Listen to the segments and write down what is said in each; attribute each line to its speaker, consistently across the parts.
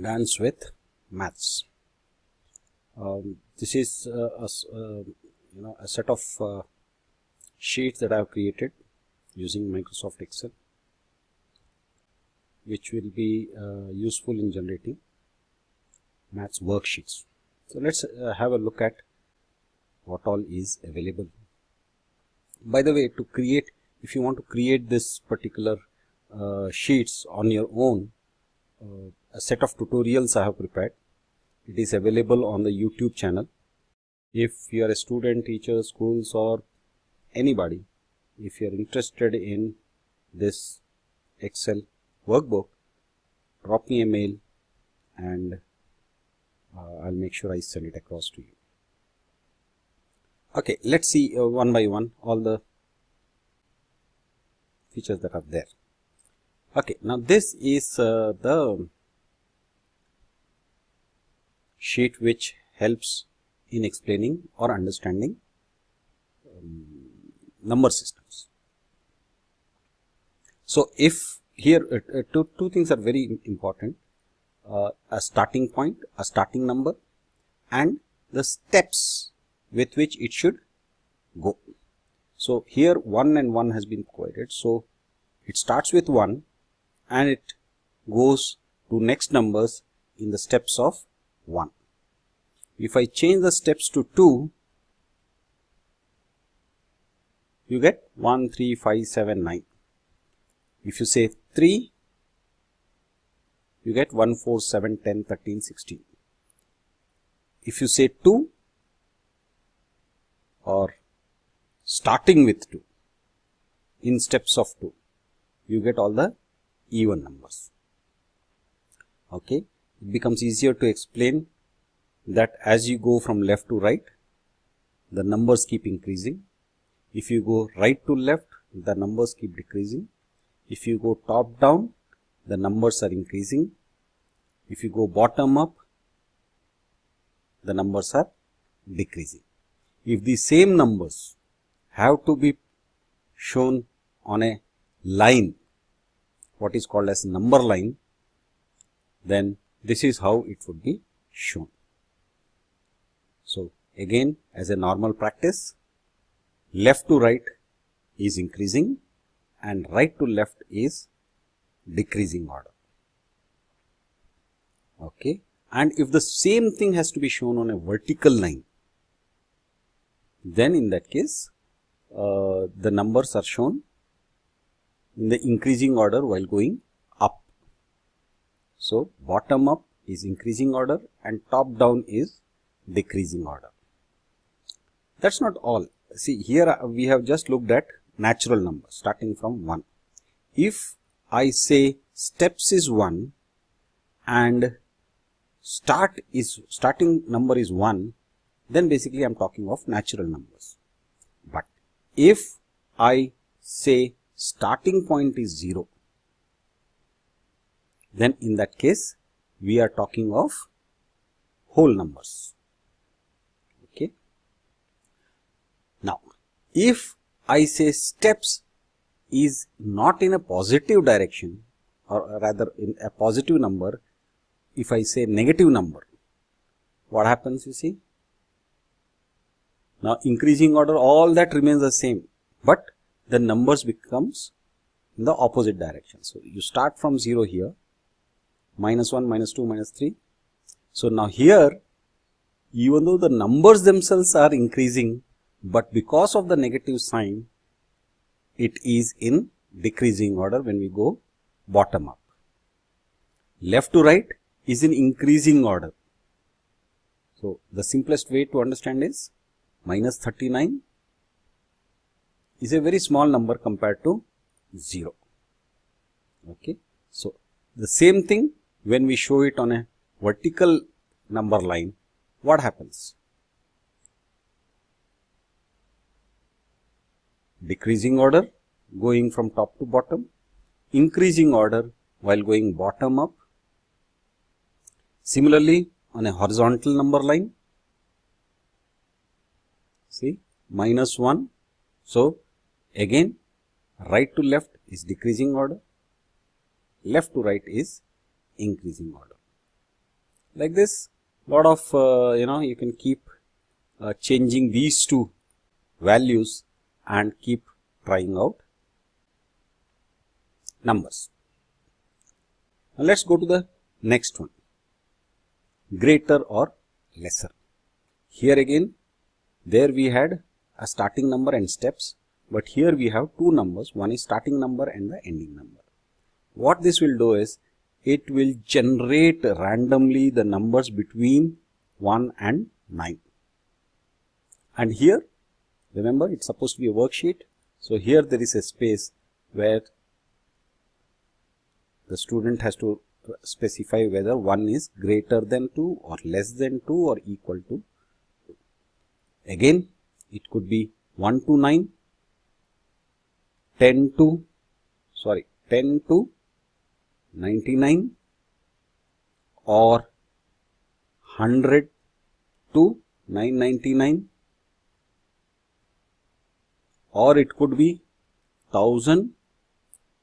Speaker 1: Dance with maths. This is a set of sheets that I have created using Microsoft Excel, which will be useful in generating maths worksheets. So let's have a look at what all is available. By the way, if you want to create this particular sheets on your own, a set of tutorials I have prepared. It is available on the YouTube channel. If you are a student, teacher, schools, or anybody, if you are interested in this Excel workbook, drop me a mail and I'll make sure I send it across to you. Okay, let's see one by one all the features that are there. Okay, now this is the sheet which helps in explaining or understanding number systems. So if here two things are very important, a starting point, a starting number, and the steps with which it should go. So here 1 and 1 has been provided. So it starts with 1 and it goes to next numbers in the steps of 1. If I change the steps to 2, you get 1, 3, 5, 7, 9. If you say 3, you get 1, 4, 7, 10, 13, 16. If you say 2, or starting with 2, in steps of 2, you get all the even numbers. Okay, it becomes easier to explain that as you go from left to right, the numbers keep increasing. If you go right to left, the numbers keep decreasing. If you go top down, the numbers are increasing. If you go bottom up, the numbers are decreasing. If the same numbers have to be shown on a line, what is called as number line, then this is how it would be shown. So again, as a normal practice, left to right is increasing and right to left is decreasing order. Okay, and if the same thing has to be shown on a vertical line, then in that case the numbers are shown in the increasing order while going up. So bottom up is increasing order and top down is decreasing order. That's not all. See, here we have just looked at natural numbers starting from 1. If I say steps is 1 and starting number is 1, then basically I am talking of natural numbers. But if I say starting point is 0, then in that case we are talking of whole numbers. Okay. Now, if I say steps is not in a positive direction, or rather in a positive number, if I say negative number, what happens, you see? Now increasing order, all that remains the same, but the numbers becomes in the opposite direction. So you start from 0 here, minus 1, minus 2, minus 3. So now here, even though the numbers themselves are increasing, but because of the negative sign, it is in decreasing order when we go bottom up. Left to right is in increasing order. So the simplest way to understand is minus 39 is a very small number compared to 0. Okay. So the same thing when we show it on a vertical number line, what happens? Decreasing order going from top to bottom, increasing order while going bottom up. Similarly, on a horizontal number line, see, minus 1. So again, right to left is decreasing order, left to right is increasing order. Like this, lot of you can keep changing these two values and keep trying out numbers. Now let's go to the next one, greater or lesser. Here again, there we had a starting number and steps, but here we have two numbers, one is starting number and the ending number. What this will do is, it will generate randomly the numbers between 1 and 9. And here, remember, it's supposed to be a worksheet. So here there is a space where the student has to specify whether 1 is greater than 2 or less than 2 or equal to 2. Again, it could be 1 to 9, 10 to 99, or 100 to 999, or it could be 1000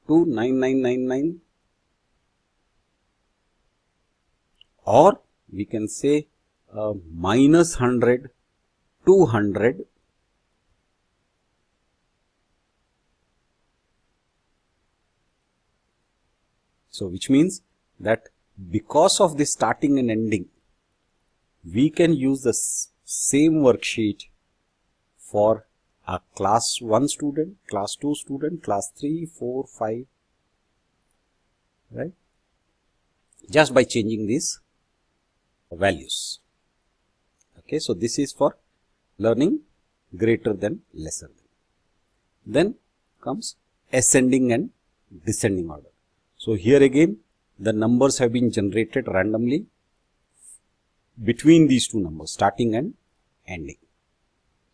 Speaker 1: to 9999, or we can say minus 100 to 100, so which means that because of this starting and ending, we can use the same worksheet for a class 1 student, class 2 student, class 3, 4, 5, right? Just by changing these values. Okay, so this is for learning greater than, lesser than. Then comes ascending and descending order. So here again, the numbers have been generated randomly between these two numbers, starting and ending.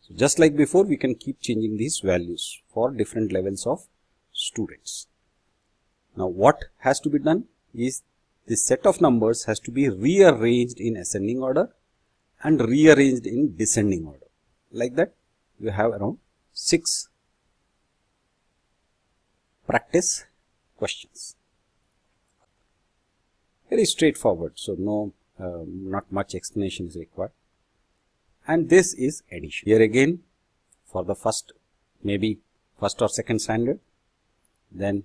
Speaker 1: So just like before, we can keep changing these values for different levels of students. Now what has to be done is, this set of numbers has to be rearranged in ascending order and rearranged in descending order. Like that, you have around 6 practice questions. Very straightforward, so not much explanation is required. And this is addition. Here again, for the maybe first or second standard, then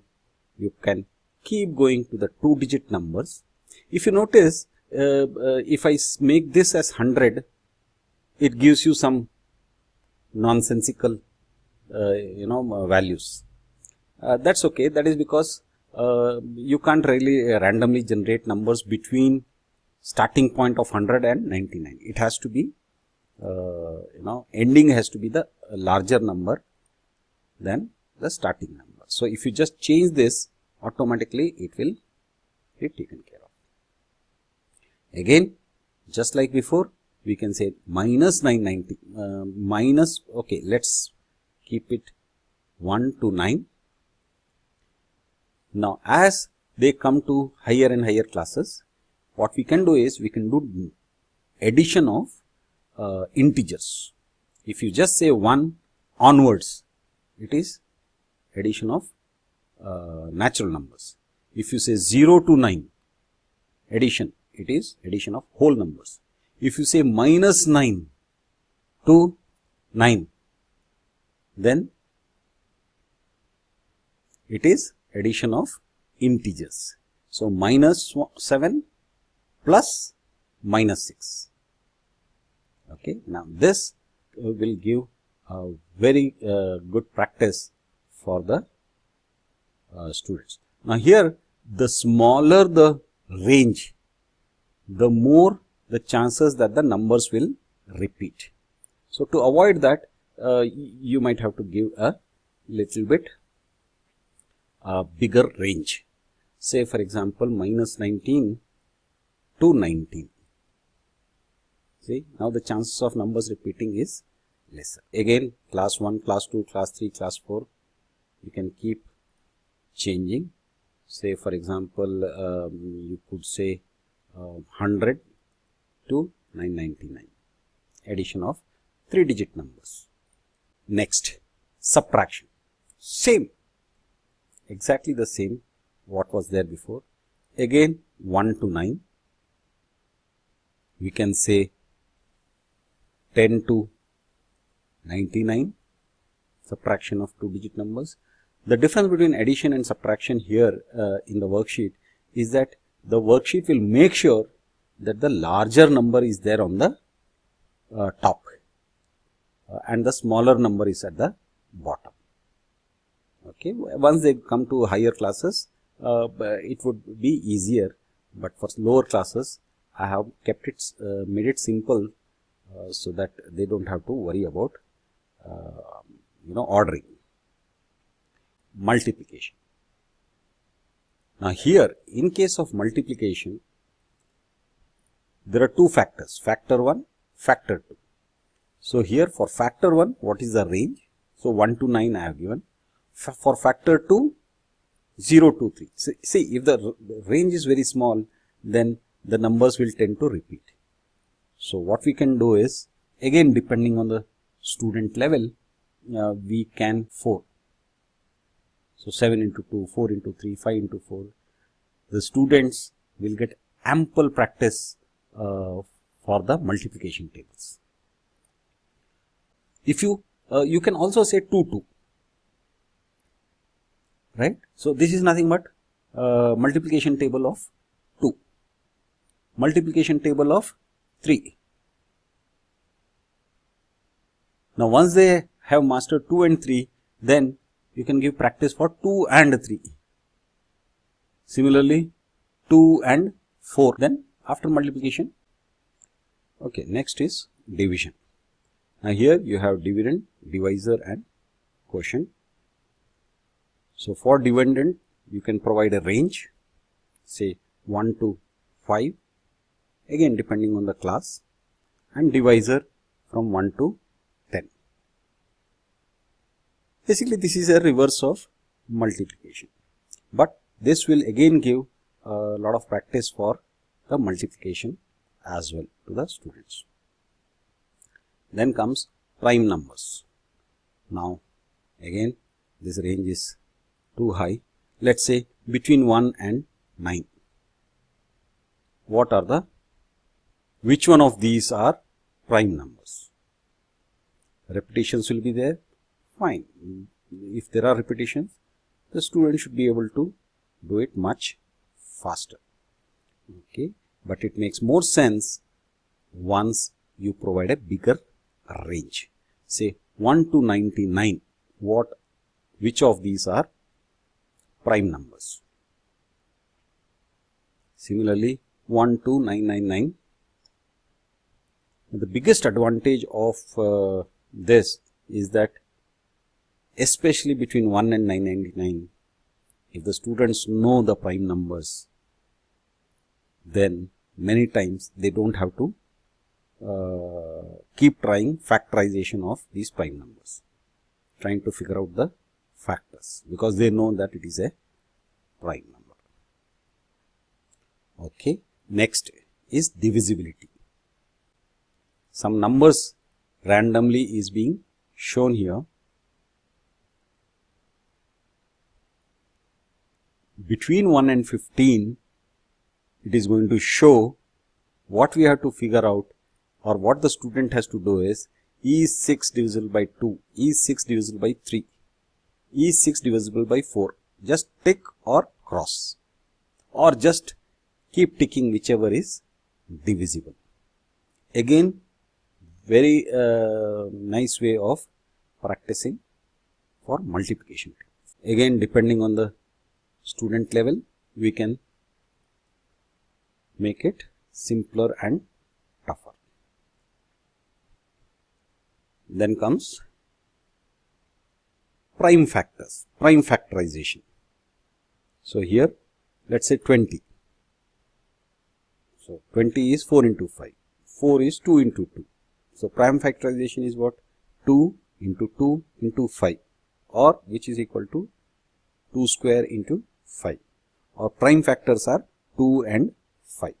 Speaker 1: you can keep going to the 2-digit numbers. If you notice, if I make this as 100, it gives you some nonsensical values. That's okay. That is because you can't really randomly generate numbers between starting point of 100 and 99. It has to be ending has to be the larger number than the starting number. So if you just change this, automatically it will be taken care of. Again, just like before, we can say minus 990, okay, let's keep it 1 to 9. Now as they come to higher and higher classes, what we can do is, we can do addition of integers. If you just say 1 onwards, it is addition of natural numbers. If you say 0 to 9, addition, it is addition of whole numbers. If you say minus 9 to 9, then it is addition of integers. So minus 7 plus minus 6. Okay, now this will give a very good practice for the students. Now here, the smaller the range, the more the chances that the numbers will repeat. So to avoid that, you might have to give a little bit bigger range. Say for example, minus 19 to 19. See, now the chances of numbers repeating is lesser. Again, class 1, class 2, class 3, class 4, you can keep changing. Say for example, you could say 100 to 999, addition of 3-digit numbers. Next, subtraction. Same, exactly the same what was there before. Again, 1 to 9, we can say 10 to 99, subtraction of 2-digit numbers. The difference between addition and subtraction here in the worksheet is that the worksheet will make sure that the larger number is there on the top and the smaller number is at the bottom. Okay, once they come to higher classes, it would be easier, but for lower classes, I have kept it, made it simple so that they don't have to worry about, ordering. Multiplication. Now here, in case of multiplication, there are two factors, factor 1, factor 2. So here for factor 1, what is the range? So 1 to 9 I have given. For factor 2, 0 to 3. See, if the range is very small, then the numbers will tend to repeat. So what we can do is, again depending on the student level, we can 4. So 7 into 2, 4 into 3, 5 into 4. The students will get ample practice for the multiplication tables. If you can also say 2, 2. Right? So this is nothing but multiplication table of 2, multiplication table of 3. Now once they have mastered 2 and 3, then you can give practice for 2 and 3. Similarly 2 and 4, then after multiplication. Okay, next is division. Now here you have dividend, divisor and quotient. So for dividend, you can provide a range, say 1 to 5, again depending on the class, and divisor from 1 to 10. Basically, this is a reverse of multiplication, but this will again give a lot of practice for the multiplication as well to the students. Then comes prime numbers. Now again this range is too high. Let's say between 1 and 9. Which one of these are prime numbers? Repetitions will be there. Fine. If there are repetitions, the student should be able to do it much faster. Okay. But it makes more sense once you provide a bigger range. Say 1 to 99. Which of these are prime numbers? Similarly 1 to 999. The biggest advantage of this is that especially between 1 and 999, if the students know the prime numbers, then many times they don't have to keep trying factorization of these prime numbers, trying to figure out the factors, because they know that it is a prime number. Okay, next is divisibility. Some numbers randomly is being shown here. Between 1 and 15, it is going to show what we have to figure out, or what the student has to do is 6 divisible by 2, is 6 divisible by 3, is 6 divisible by 4. Just tick or cross, or just keep ticking whichever is divisible. Again, very nice way of practicing for multiplication. Again, depending on the student level, we can make it simpler and tougher. Then comes prime factors, prime factorization. So here, let's say 20. So 20 is 4 into 5. 4 is 2 into 2. So prime factorization is what? 2 into 2 into 5, or which is equal to 2 square into 5. Or prime factors are 2 and 5.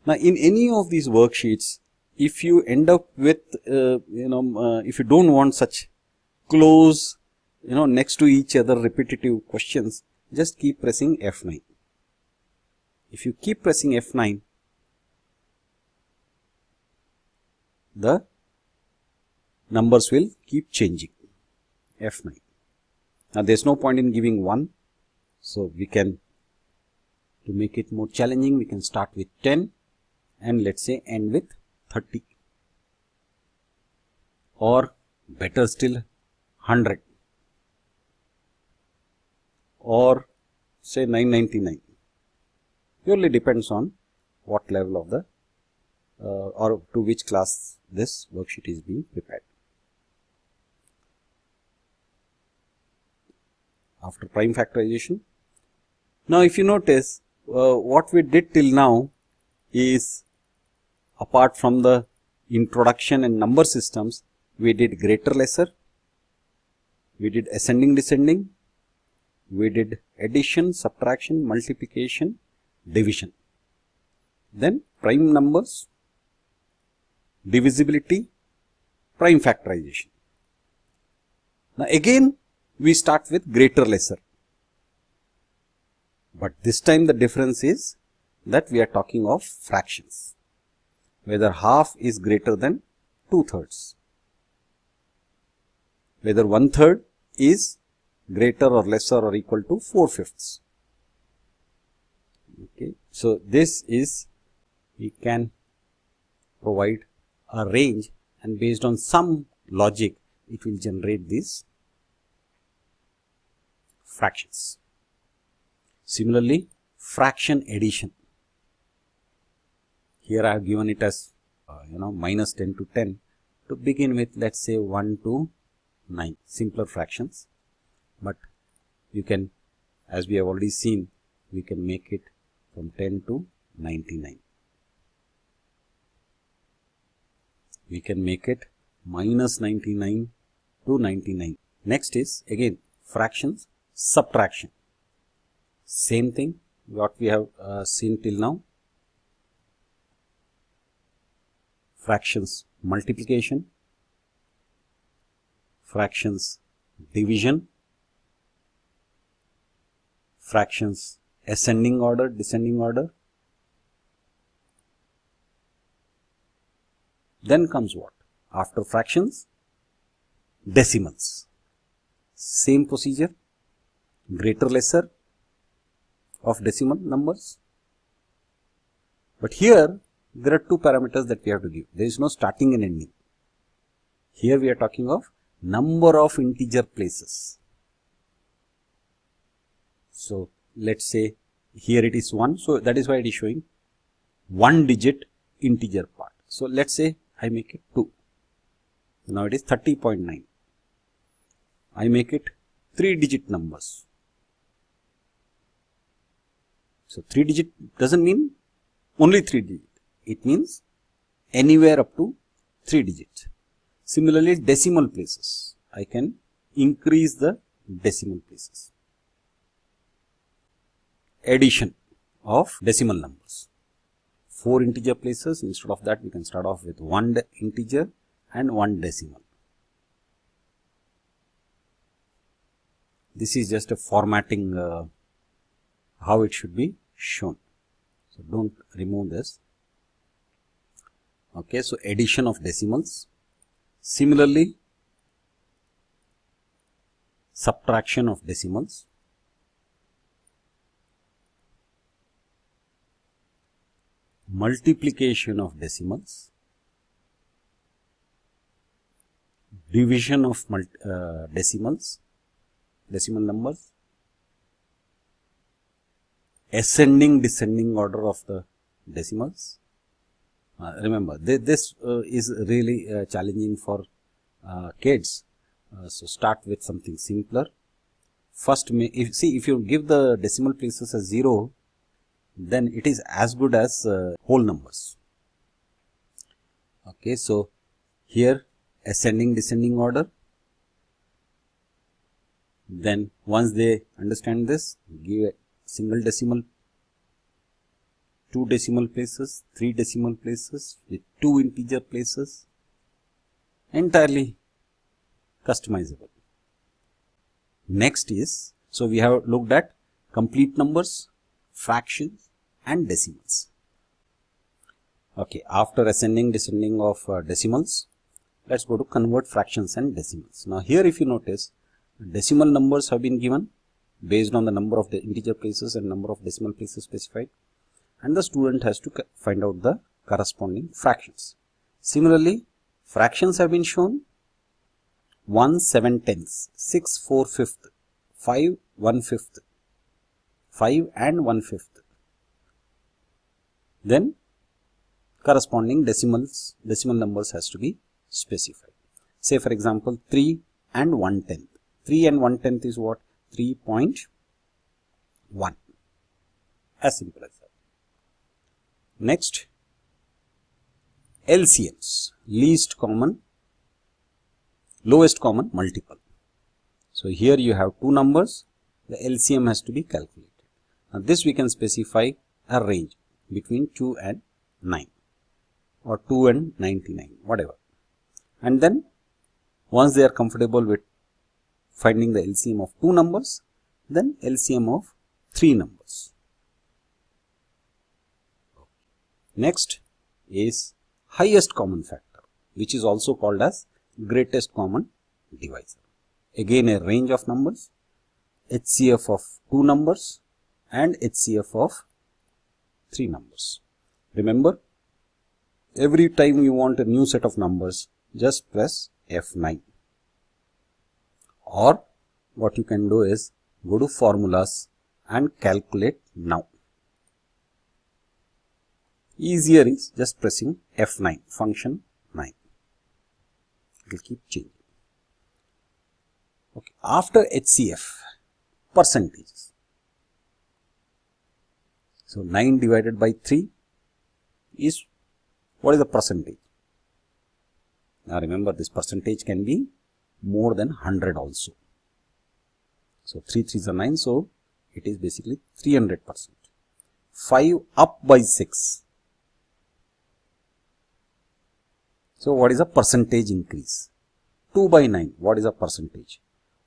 Speaker 1: Now in any of these worksheets, if you end up with, if you don't want such close, next to each other repetitive questions, just keep pressing F9. if you keep pressing F9, the numbers will keep changing. F9. Now there is no point in giving 1, so we can, to make it more challenging, we can start with 10 and let's say end with 30, or better still 100, or say 999. Purely depends on what level of the or to which class this worksheet is being prepared. After prime factorization, now if you notice, what we did till now is, apart from the introduction and number systems, we did greater lesser, we did ascending descending, we did addition, subtraction, multiplication, division, then prime numbers, divisibility, prime factorization. Now again we start with greater lesser, but this time the difference is that we are talking of fractions, whether half is greater than 2/3, whether 1/3 is greater or lesser or equal to 4/5. Okay, so this is, we can provide a range, and based on some logic it will generate these fractions. Similarly, fraction addition, here I have given it as minus 10 to 10 to begin with, let's say 1 to 9, simpler fractions, but you can, as we have already seen, we can make it from 10 to 99. We can make it minus 99 to 99. Next is again fractions subtraction. Same thing what we have seen till now. Fractions multiplication, fractions division, fractions ascending order, descending order. Then comes what? After fractions, decimals. Same procedure, greater lesser of decimal numbers. But here there are two parameters that we have to give. There is no starting and ending. Here we are talking of number of integer places. So let's say here it is 1. So that is why it is showing 1 digit integer part. So let's say I make it 2. Now it is 30.9. I make it 3 digit numbers. So 3 digit doesn't mean only 3 digit. It means anywhere up to 3 digit. Similarly, decimal places. I can increase the decimal places. Addition of decimal numbers. 4 integer places. Instead of that, we can start off with 1 integer and 1 decimal. This is just a formatting how it should be shown. So don't remove this. Okay, so addition of decimals. Similarly, subtraction of decimals. Multiplication of decimals, division of decimals, decimal numbers, ascending descending order of the decimals. Remember, this is really challenging for kids. So start with something simpler. First, if you give the decimal places as 0, then it is as good as whole numbers. Okay, so here ascending descending order. Then once they understand this, give a single decimal, 2 decimal places, 3 decimal places with 2 integer places, entirely customizable. Next is, so we have looked at complete numbers, fractions, and decimals. Okay, after ascending, descending of decimals, let's go to convert fractions and decimals. Now here if you notice, decimal numbers have been given based on the number of the integer places and number of decimal places specified, and the student has to find out the corresponding fractions. Similarly, fractions have been shown: 1 7/10, 6 4/5, 5 1/5, 5 and 1/5. Then corresponding decimal numbers has to be specified. Say for example 3 and 1/10. 3 and 1/10 is what? 3.1. As simple as that. Next, LCMs, lowest common multiple. So here you have two numbers, the LCM has to be calculated. Now this we can specify a range between 2 and 9 or 2 and 99, whatever. And then once they are comfortable with finding the LCM of two numbers, then LCM of three numbers. Next is highest common factor, which is also called as greatest common divisor. Again a range of numbers, HCF of two numbers and HCF of three numbers. Remember, every time you want a new set of numbers, just press F9. Or what you can do is go to formulas and calculate now. Easier is just pressing F9, function 9. It will keep changing. Okay. After HCF, percentages. So 9 divided by 3 is, what is the percentage? Now remember, this percentage can be more than 100 also. So 3 3s are 9, so it is basically 300%. 5 up by 6. So what is a percentage increase? 2 by 9, what is a percentage?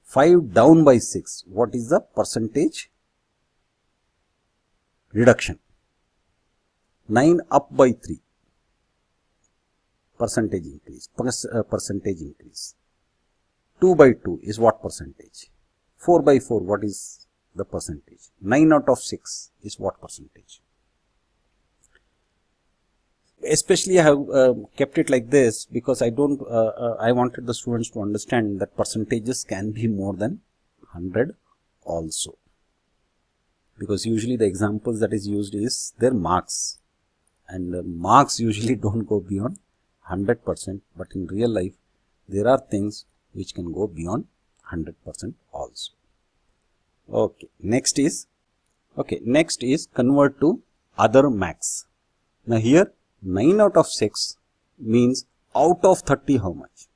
Speaker 1: 5 down by 6, what is the percentage reduction? 9 up by 3, percentage increase, percentage increase. 2 by 2 is what percentage? 4 by 4, what is the percentage? 9 out of 6 is what percentage? Especially I have kept it like this because I wanted the students to understand that percentages can be more than 100 also. Because usually the examples that is used is their marks, and marks usually don't go beyond 100%, but in real life there are things which can go beyond 100% also. Okay, next is convert to other max. Now here 9 out of 6 means out of 30 how much?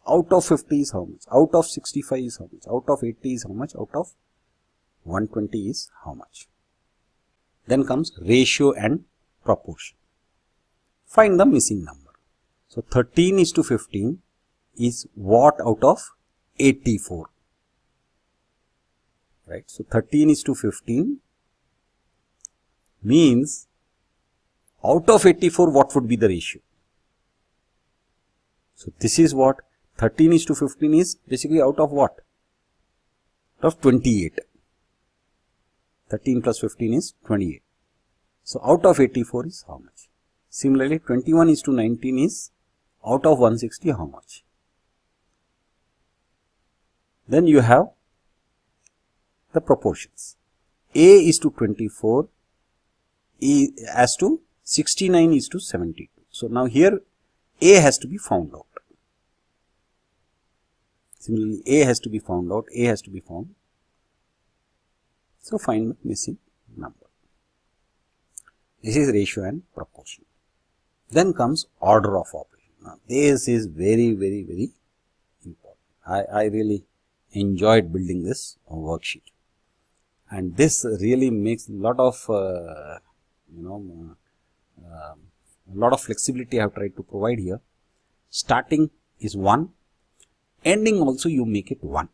Speaker 1: Out of 50 is how much? Out of 65 is how much? Out of 80 is how much? Out of 120 is how much? Then comes ratio and proportion. Find the missing number. So 13:15 is what out of 84? Right. So 13:15 means out of 84, what would be the ratio? So this is what 13:15 is basically out of what? Out of 28. 13 plus 15 is 28. So out of 84 is how much? Similarly, 21:19 is out of 160 how much? Then you have the proportions. A:24 as to 69:72. So now here A has to be found out. Similarly, A has to be found out, A has to be found. So find the missing number. This is ratio and proportion. Then comes order of operation. Now this is very, very, very important. I really enjoyed building this worksheet, and this really makes a lot of a lot of flexibility I have tried to provide here. Starting is 1, ending also you make it 1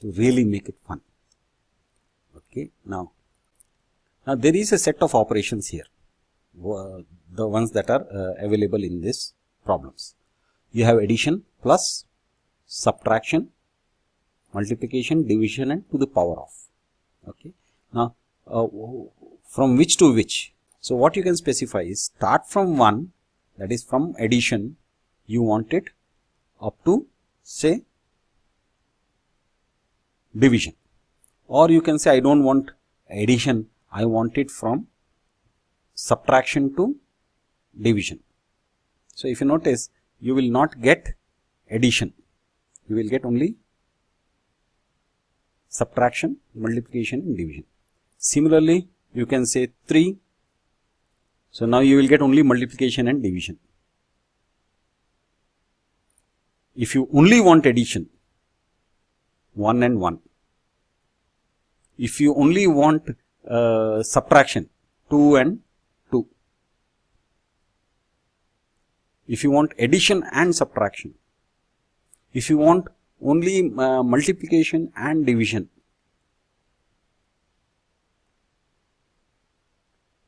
Speaker 1: to really make it fun. Okay, now Now there is a set of operations here, the ones that are available in this problems. You have addition, plus, subtraction, multiplication, division, and to the power of. Okay. Now from which to which? So what you can specify is start from 1, that is from addition, you want it up to say division, or you can say I don't want addition, I want it from subtraction to division. So if you notice, you will not get addition, you will get only subtraction, multiplication, and division. Similarly, you can say 3, so now you will get only multiplication and division. If you only want addition, 1 and 1. If you only want subtraction, 2 and 2. If you want addition and subtraction. If you want only multiplication and division.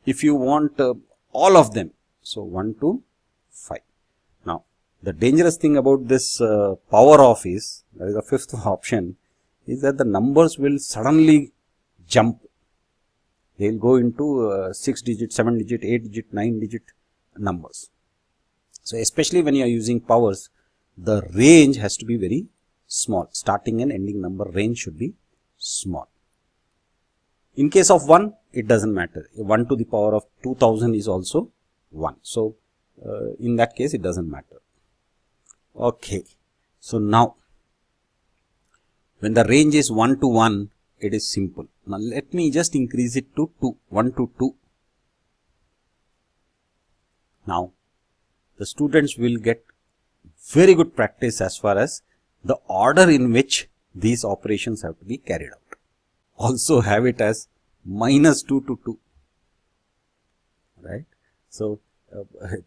Speaker 1: If you want all of them, so 1 to 5. Now, the dangerous thing about this power of is, that is the fifth option, is that the numbers will suddenly jump. They will go into 6 digit, 7 digit, 8 digit, 9 digit numbers. So especially when you are using powers, the range has to be very small. Starting and ending number range should be small. In case of 1, it doesn't matter. 1 to the power of 2000 is also 1. So in that case, it doesn't matter. Okay. So now, when the range is 1 to 1, it is simple. Now let me just increase it to 2, 1 to 2. Now, the students will get very good practice as far as the order in which these operations have to be carried out. Also have it as minus 2 to 2, right? So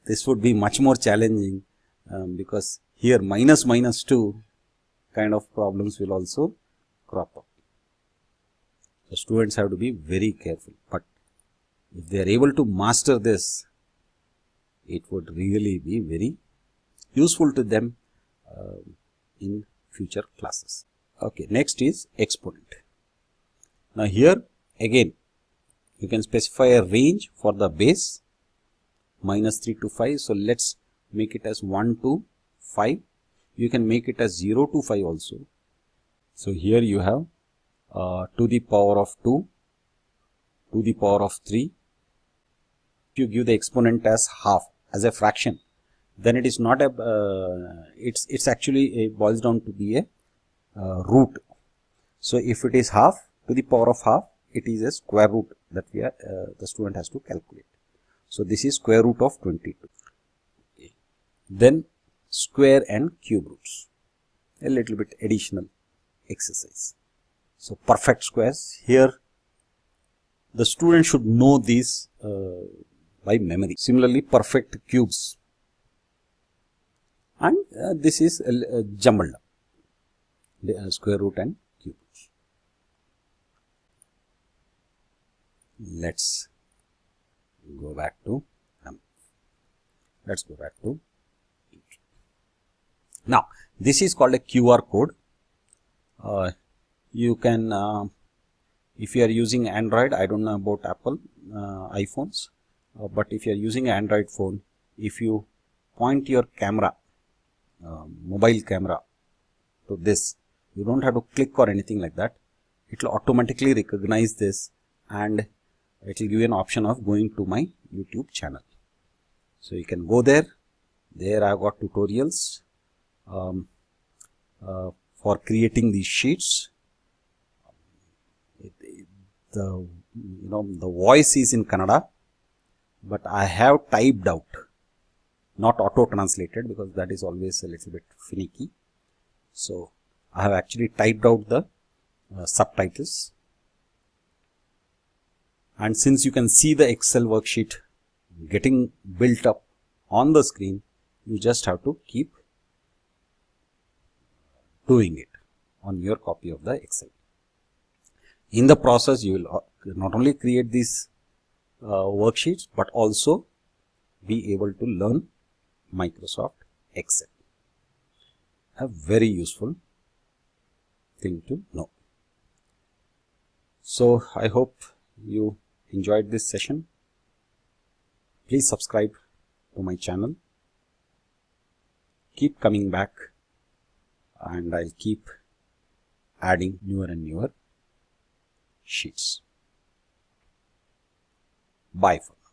Speaker 1: this would be much more challenging because here minus 2 kind of problems will also crop up. So students have to be very careful, but if they are able to master this, it would really be very useful to them in future classes. Okay, next is exponent. Now here again you can specify a range for the base, minus 3 to 5. So let's make it as 1 to 5. You can make it as 0 to 5 also. So here you have to the power of 2, to the power of 3. If you give the exponent as half, as a fraction, then it is not a, it's actually boils down to be a root. So if it is half, to the power of half, it is a square root that we are, the student has to calculate. So this is square root of 22. Okay. Then square and cube roots, a little bit additional exercise. So perfect squares, here the student should know these by memory. Similarly, perfect cubes, and this is jumbled up, the square root and cube roots. Let's go back to now. This is called a QR code. You can if you are using Android, I don't know about Apple iPhones, but if you are using an Android phone, if you point your camera, mobile camera to this, you don't have to click or anything like that. It will automatically recognize this and it will give you an option of going to my YouTube channel. So you can go there. There I have got tutorials for creating these sheets. The voice is in Kannada, but I have typed out, not auto translated, because that is always a little bit finicky. So I have actually typed out the subtitles, and since you can see the Excel worksheet getting built up on the screen, you just have to keep doing it on your copy of the Excel. In the process, you will not only create these worksheets, but also be able to learn Microsoft Excel. A very useful thing to know. So I hope you enjoyed this session. Please subscribe to my channel. Keep coming back and I'll keep adding newer and newer sheets. Bye for now.